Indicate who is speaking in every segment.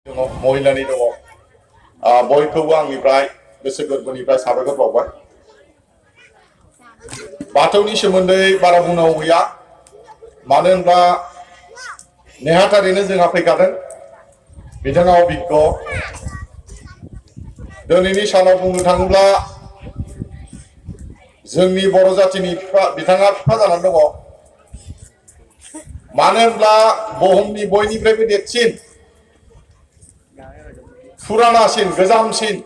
Speaker 1: महिलानि दङ बयखौबो आंनिफ्राय गोसो गोरबोनिफ्राय साबायखर बावबाय। बाथौनि सोमोन्दै बारा बुंनांगौ गैया, मानो होनब्ला नेहाथारैनो जोंहा फैखादों, बिथाङा अभिज्ञ। दिनैनि सानाव बुंनो थाङोब्ला जोंनि बर' जाथिनि बिथाङा बिफा जानानै दङ। मानो होनब्ला बुहुमनि बयनिफ्रायबो देरसिन फुरानासिन गोजामसिन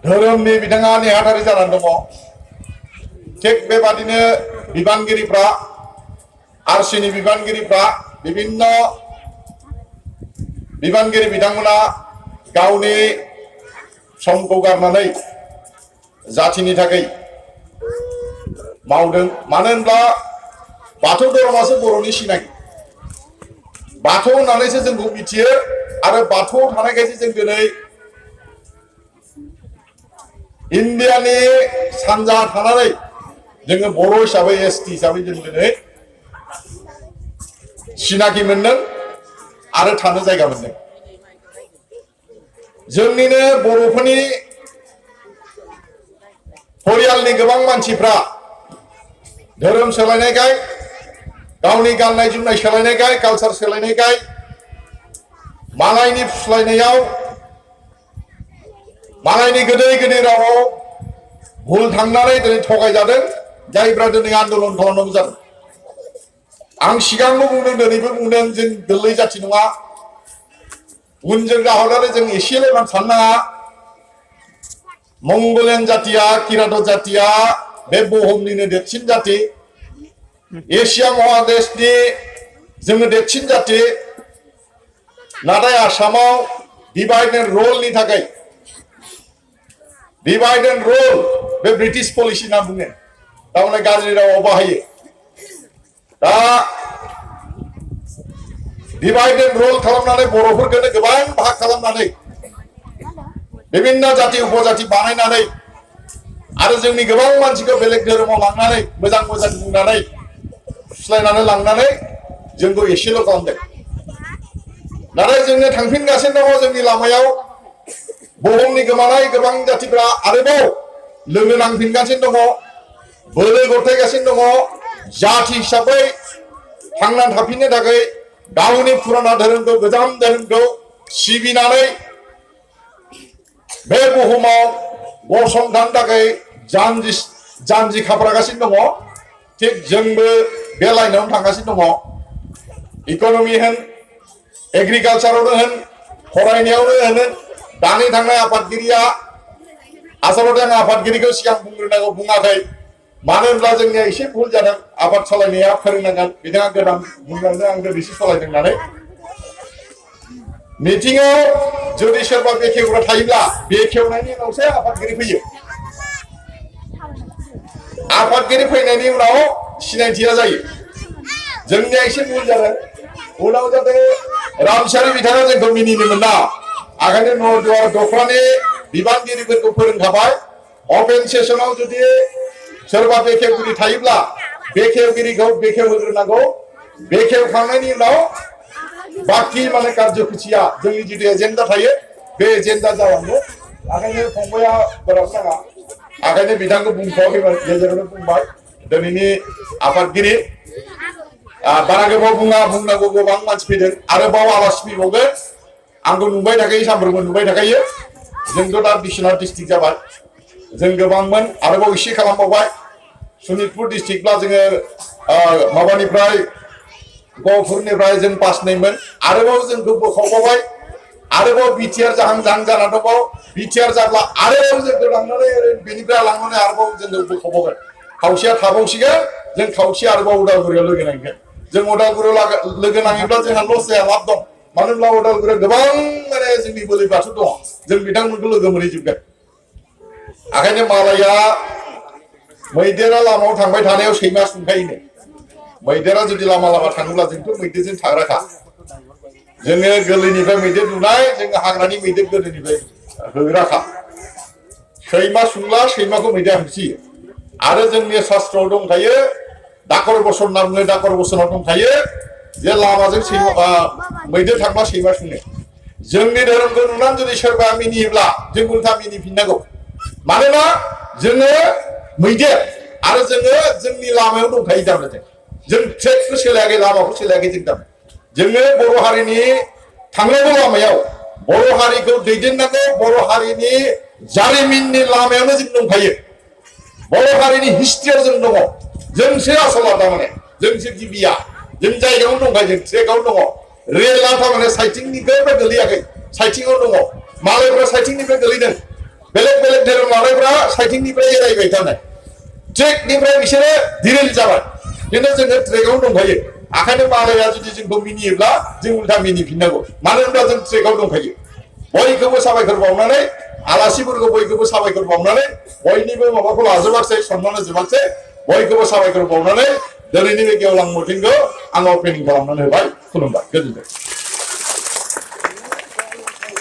Speaker 1: धोरोमनि बिथाङा नेहाथारि जानानै दङ। थिग बेबादिनो बिबानगिरिफ्रा आरसिनि बिबानगिरिफ्रा बिभिन्न बिबानगिरि बिथांमोना गावनि समखौ गारनानै जाथिनि थाखाय मावदों। मानो होनब्ला बाथौ धोरोमासो बर'नि सिनायथि। बाथौ होननानैसो जोंखौ मिथियो आरो बाथौआव थानायखायसो जों दिनै इन्डियानि सानजा थानानै जोङो बर' हिसाबै एसटि हिसाबै जों दिनै सिनाखि मोनदों आरो थानो जायगा मोनदों। जोंनिनो बर'फोरनि परियालनि गोबां मानसिफ्रा धोरोम सोलायनायखाय, गावनि गाननाय जोमनाय सोलायनायखाय, कालचार सोलायनायखाय मालायनि फुस्लायनायाव मालायनि गोदै गोदै रावाव भुल थांनानै दिनै थगायजादों, जायफ्रा दिनै आन्दलन खालामनांगौ जादों। आं सिगांबो बुंदों, दिनैबो बुंदों, जों गोरलै जाथि नङा। उनजों गाहरनानै जों एसेल' साननाङा। मंगलियान जातिया, किरात जातिया बे बुहुमनिनो देरसिन जाति, एसिया महादेशनि जोङो देरसिन जाति। नाथाय आसामाव डिभाइड एन्ड रुलनि थाखाय, डिभाइड एन्ड रुल बे ब्रिटिश पलिसि होनना बुङो, थारमाने गाज्रि रावाव बाहायो। दा डिभाइड एन्ड रुल खालामनानै बर'फोरखौनो गोबां भाग खालामनानै बिभिन्न जाति उपजाति बानायनानै आरो जोंनि गोबां मानसिखौ बेलेग धोरोमाव लांनानै मोजां मोजां बुंनानै फुस्लायनानै लांनानै जोंखौ एसेल' खालामदों। नाथाय जोंनो थांफिनगासिनो दङ जोंनि लामायाव। बुहुमनि गोमानाय गोबां जातिफ्रा आरोबाव लोगो नांफिनगासिनो दङ, बोलो गथायगासिनो दङ। जाति हिसाबै थांनानै थाफिननो थाखाय गावनि फुराना धोरोमखौ, गोजाम धोरोमखौ सिबिनानै बे बुहुमाव गसंथानो थाखाय जानजि खाफ्रागासिनो दङ। थिग जोंबो बे लाइनावनो थांगासिनो दङ। इक'नमि होन, एग्रिकालचारावनो होन, फरायनायावनो होन। दानि थांनाय आफादगिरिया, आसलते आं आफादगिरिखौ सिगां बुंग्रोनांगौ बुङाखै, मानो होनब्ला जोंनिया एसे भुल जादों। आफाद सालायनाया फोरोंनांगोन, बिथाङा गोदान बुंलांदों आं दिनैसो सालायदों होननानै। मिटिंआव जुदि सोरबा बेखेवग्रा थायोब्ला बेखेवनायनि उनावसो आफादगिरि फैयो। आफादगिरि फैनायनि उनाव सिनायथिया जायो। जोंनिया एसे भुल जादों। उनाव जाहाथे रामसारि बिथाङा जोंखौ मिनिनो मोना, ओंखायनो दखरानि बिबानगिरिफोरखौ फोरोंखाबाय। अपेन सेसनाव जुदि सोरबा बेखेवगिरि थायोब्ला बेखेवगिरिखौ बेखेवहोग्रोनांगौ। बेखेवखांनायनि उनाव बाखि माने कार्यसुचिया जोंनि जितु एजेन्डा थायो बे एजेन्डा जालाङो। ओंखायनो फंबाया बोराब नाङा, ओंखायनो बिथांखौ बुंथ'वाखैमोन, गेजेरावनो बुंबाय। दिनैनि आफादगिरि बारा गोबाव बुंनांगौ गोबां मानसि फैदों, आरोबाव आलासि फैबावगोन। आंखौ नुबाय थाखायो, सानफ्रोमबो नुबाय थाखायो। जोंथ' दा बिश्वनाथ डिस्ट्रिक्ट जाबाय, जों गोबांमोन, आरोबाव एसे खालामबावबाय। सनितपुर डिस्ट्रिक्टब्ला जोङो माबानिफ्राय गहपुरनिफ्राय जों 5-2मोन, आरोबाव जोंखौ बोखावबावबाय। आरोबाव बिटिआर जाहां जाना दंबाव, बिटिआर जाब्ला आरोबाव जोंखौ लांनानै बेनिफ्राय लांनानै आरोबाव जोंखौ बोखावबावगोन। खावसेया थाबावसिगोन, जों खावसे आरोबाव उदालगुरियाव लोगो नांगोन। जों उदालगुरियाव लोगो नाङोब्ला जोंहा लस जाया, लाब दं। मानो होनब्ला उदालगुरियाव गोबां माने जोंनि बोलि बाथौ दङ, जों बिथांमोनखौ लोगो मोनहैजोबगोन। ओंखायनो मालाया मैदेरा लामायाव थांबाय थानायाव सैमा सुंखायोनो। मैदेरा जुदि लामा लामा थाङोब्ला जोंथ' मैदेरजों थाग्राखा। जोङो गोरलैनिफ्राय मैदेर नुनाय, जोङो हाग्रानि मैदेर गोदोनिफ्राय होग्राखा। सैमा सुंब्ला सैमाखौ मैदेरा होसोयो। आरो जोंनि शास्त्रआव दंखायो, दाकर बसन होनना बुङो, दाकर बसनाव दंखायो जे लामाजों मैदेर थांबा सैमा सोङो जोंनि धोरोमखौ नुनानै जुदि सोरबा मिनियोब्ला जों उल्था मिनिफिननांगौ मानोना जोङो मैदेर आरो जोङो जोंनि लामायाव दंखायो थारमाने जों ट्रेकखौ सोलायाखै लामाखौ सोलायाखै जोङो बर' हारिनि थांनांगौ लामायाव बर' हारिखौ दैदेननांगौ बर' हारिनि जारिमिननि लामायावनो जों दंखायो बर' हारिनि हिस्ट्रियाव जों दङ जोंसो आसला थारमाने जोंसो गिबिया जों जायगायावनो दंखायो जों ट्रेकआव दङ रेलआ थारमाने साइथिंनिफ्राय गोलैयाखै साइथिंआव दङ मालायफ्रा साइथिंनिफ्राय गोलैदों बेलेग बेलेग धोरोम लानायफ्रा साइथिंनिफ्राय एरायबाय थारमाने ट्रेकनिफ्राय बिसोरो दिरिल जाबाय खिन्थु जोङो ट्रेकआव दंखायो आखायनो मालाया जुदि जोंखौ मिनियोब्ला जों उल्था मिनिफिननांगौ मानो होनब्ला जों ट्रेकआव दंखायो बयखौबो साबायखर बावनानै आलासिफोरखौ बयखौबो साबायखर बावनानै बयनिबो माबाखौ लाजोबाखसै सनमान होजोबाखसै बयखौबो साबायखर बावनानै दिनैनि बे गेवलां मिटिंखौ आं अपेनिं खालामनानै होबाय खुलुमबाय गोजोनथों